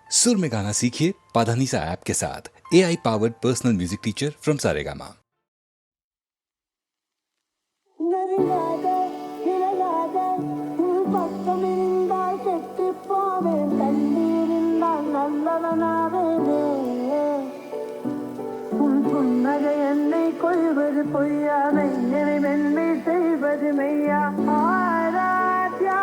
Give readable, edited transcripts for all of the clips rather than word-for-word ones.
सुर में गाना सीखिए पाधानीसा ऐप के साथ। AI powered personal music teacher from Saregama. என்னை கொள்வது பொய்யாமை என்னை மென்மை செய்வது மெய்யா ஆராத்யா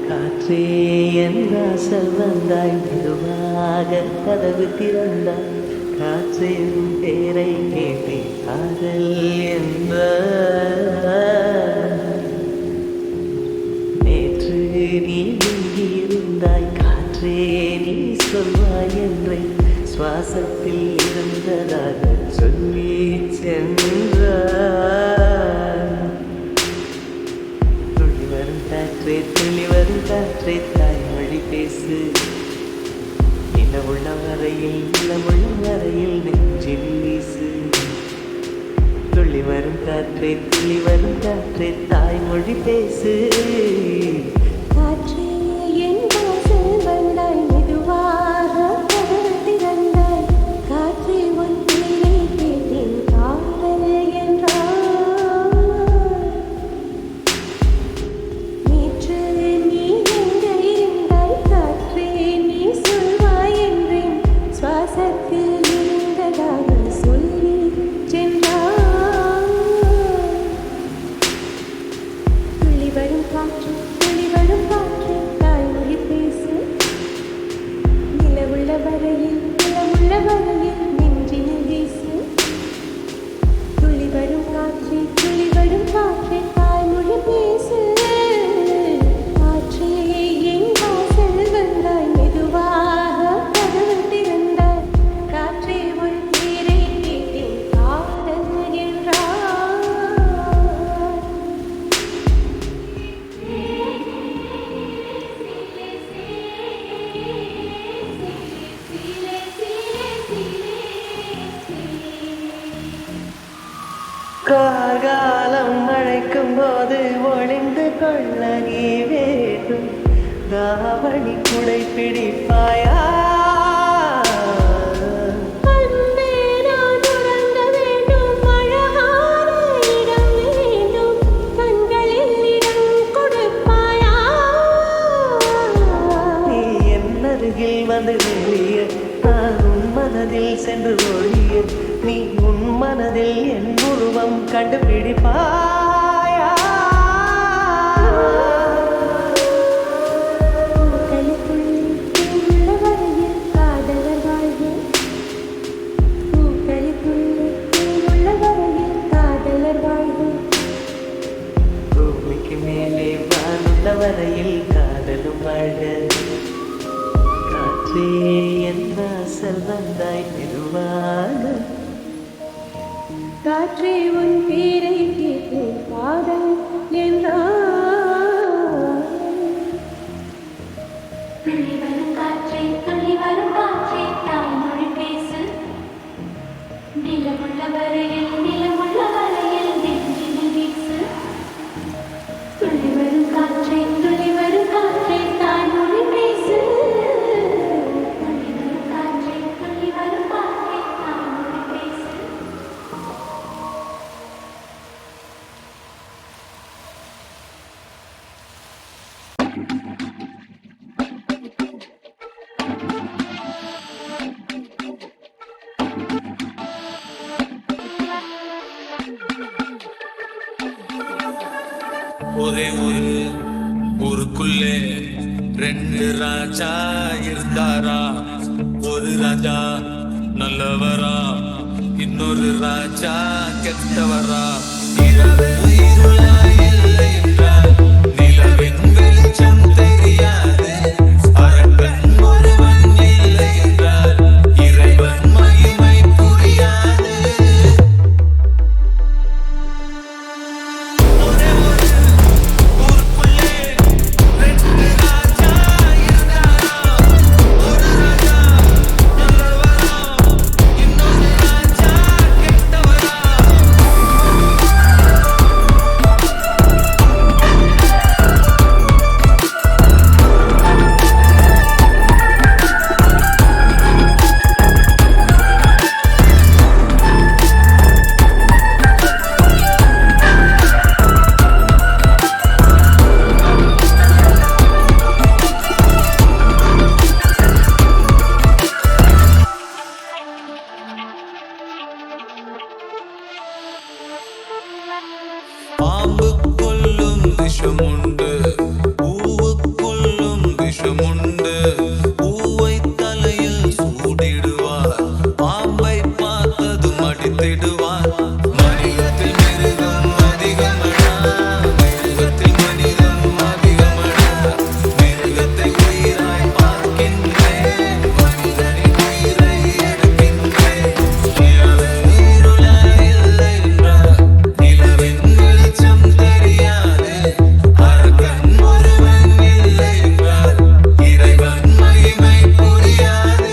காற்றே என் வாசல் வந்தாய், மெதுவாக கதவு திறந்தாய். காற்றே உன் பேரை கேட்டேன், காதல் என்ற. நேற்று நீ எங்கிருந்தாய், காற்றே நீ சொல்வாய் என்றே சுவாசத்தில் இருந்ததாக சொல்லி சென்றாய். துளி வரும் காற்றே தாய்மொழி பேசு. நிலவுள்ள வரையில் நெஞ்சில் வீசு. துளி வரும் காற்றே தாய்மொழி பேசு. துளி வரும் காற்று துளி வரும் நடக்கும் போது ஒளிந்து கொள்ள நீ வேண்டும் தாவணி குடை பிடிப்பாயா வந்து வெளியே நான் உன் மனதில் சென்று ஒழிய நீ உன் மனதில் என் உருவம் கண்டுபிடிப்பாயா பூமிக்கு மேலே வானுள்ள வரையில் காதலும் வாழ்க என்ன செல்வந்தாய் பெறுவாங்க காற்றே உன் பேரை கேட்டு காதல் துள்ளி வரும் காற்றே தாய்மொழி பேசு நிலமுள்ள வரையில் நெஞ்சினில் வீசு துள்ளி வரும் காற்றே தாய்மொழி பேசு ஒரே ஊருக்குள்ளே ரெண்டு ராஜா இருந்தாரா ஒரு ராஜா நல்லவரா இன்னொரு ராஜா கெட்டவரா இருளாயில்லை என்றால் நிலவின் வெளிச்சம் தெரியாது அரக்கன் ஒருவன் இல்லை என்றால் இறைவன் மகிமை புரியாது பாம்பு கொல்லும் விஷமுண்டு பூவுக்குள்ளும் விஷமுண்டு பூவை தலையில் சூடிடுவார் பாம்பை பார்த்ததும் அடித்திடுவார் மனிதத்தில் மிருகம் அதிகமடா மிருகத்தில் மனிதம் அதிகமடா மிருகத்தை உயிராய் பார்க்கின்றேன் மனிதனின் உயிரை எடுக்கின்றேன் இருளாய் இல்லை என்றார் நிலவின் வெளிச்சம் தெரியாது அரக்கன் ஒருவன் இல்லை என்றால் இறைவன் மகிமை புரியாது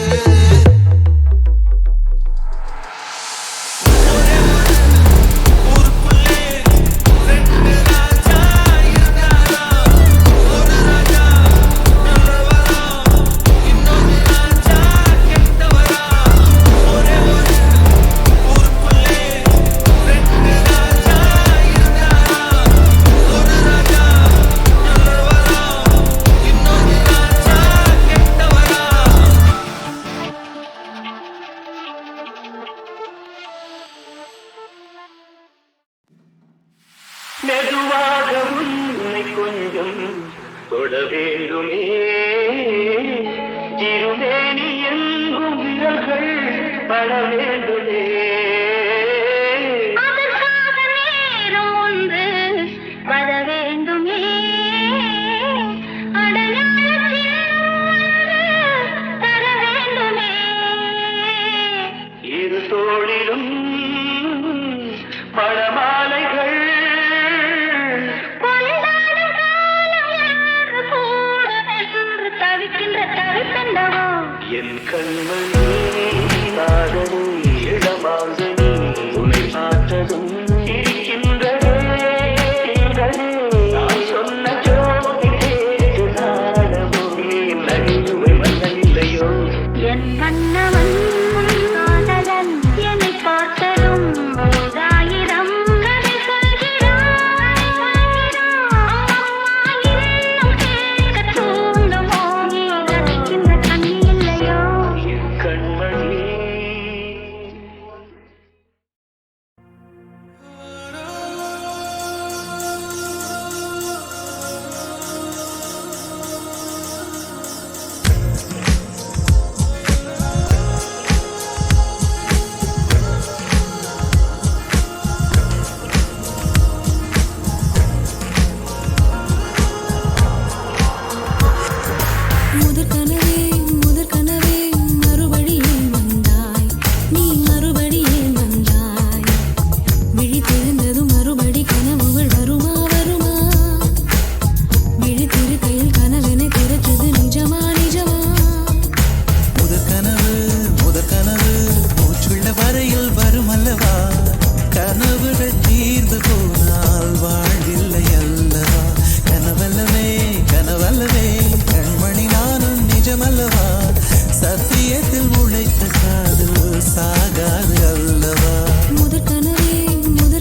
ஊருக்குள்ளே ரெண்டு ராஜா இருந்தாரா ஒரு ராஜா நல்லவரா இன்னொரு ராஜா கெட்டவரா ஒரே ஊருக்குள்ளே ரெண்டு ராஜா இருந்தாரா ஒரு ராஜா நல்லவரா இன்னொரு ராஜா கெட்டவரா மெதுவாக உன்னை கொஞ்சம் தொட வேண்டுமே இருமேனி எங்கும் விரல்கள் பட வேண்டுமே அதற்காக நேரம் ஒன்று வர வேண்டுமே அடையாள சின்னம் தர வேண்டுமே இரு தோளிலும் பழமாலைகள் கொண்டாடும் காலம் என்று கூடுமென்று தவிக்கின்ற தவித்தண்டவோ என் கண்மணி காதலி இளமாக நீ உன்னை பார்த்ததும் இருக்கின்றதே என் மன்னவன் காதலன் என்னை பார்த்ததும் ஓராயிரம் கதை சொல்கிறான். இன்னும் கேட்க தூண்டுமோ நீ ரசிக்கின்ற கண் இல்லையோ கண்மணி முதற் கனவே மறுபடியும் வந்தாய் நீ மறுபடியும் வந்தாய் விழித்தெழுந்ததும் மறுபடி கனவுகள் வருமா வருமா விழித்திரு கையில் கனவெனை திறத்தது நிஜமா நிஜமா முதற் கனவு மூச்சுள்ள வரையில் வரும் அல்லவா கனவுகள் தீர்ந்து போனால் வாழ்வில்லை அல்லவா கனவல்லவே கனவல்லவே கண்மணி நானும் நிஜமல்லவா சத்தியத்தில் முளைத்த காதல் சாகாது அல்லவா முதற்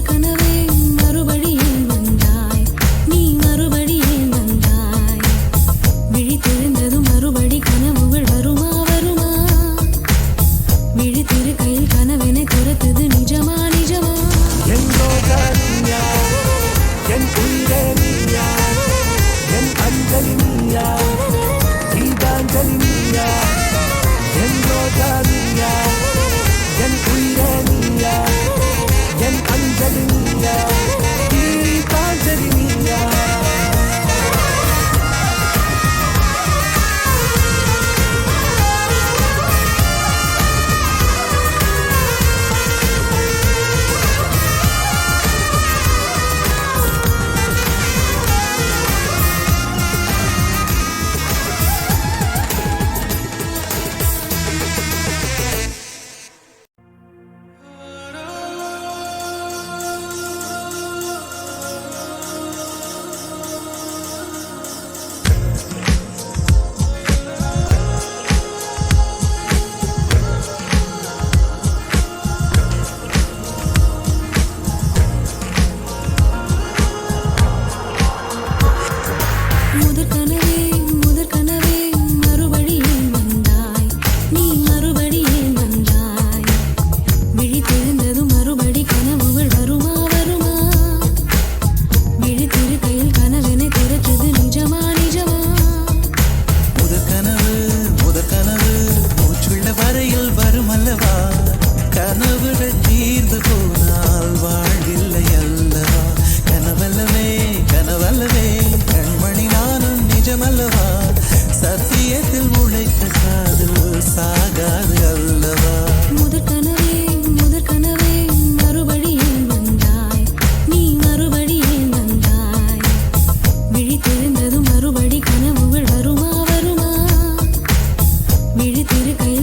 கனவே மறுபடியும் வந்தாய் நீ மறுபடியும் வந்தாய் விழித்தெழுந்ததும் மறுபடி கனவுகள் வருமா வருமா விழித்திரு கையில் கனவெனை துரத்துது நிஜமா நிஜமா என் ரோஜா நீயா என் உயிரே நீயா என் அஞ்சலி நீயா கீதாஞ்சலி நீயா என் ரோஜா நீயா என் உயிரே நீயா என் அஞ்சலி நீயா கீதாஞ்சலி நீயா முதற் கனவே மறுபடியும் வந்தாய் நீ மறுபடியும் வந்தாய் விழித்தெழுந்ததும் மறுபடி கனவுகள் வருமா வருமா விழித்திரு கையில் கனவெனை திறத்தது நிஜமா நிஜமா முதற் கனவு மூச்சுள்ள வரையில் வரும் அல்லவா கனவுகள் தீர்ந்து போனால் வாழ்வில்லை அல்லவா கனவல்லவே கனவல்லவே கண்மணி நானும் நிஜமல்லவா சத்தியத்தில் முளைத்த காதல் சாகாது அல்லவா முதற் கனவே மறுபடியும் வந்தாய் நீ மறுபடியும் வந்தாய் விழித்தெழுந்ததும் மறுபடி கனவுகள் வருமா வருமா விழித்திரு கை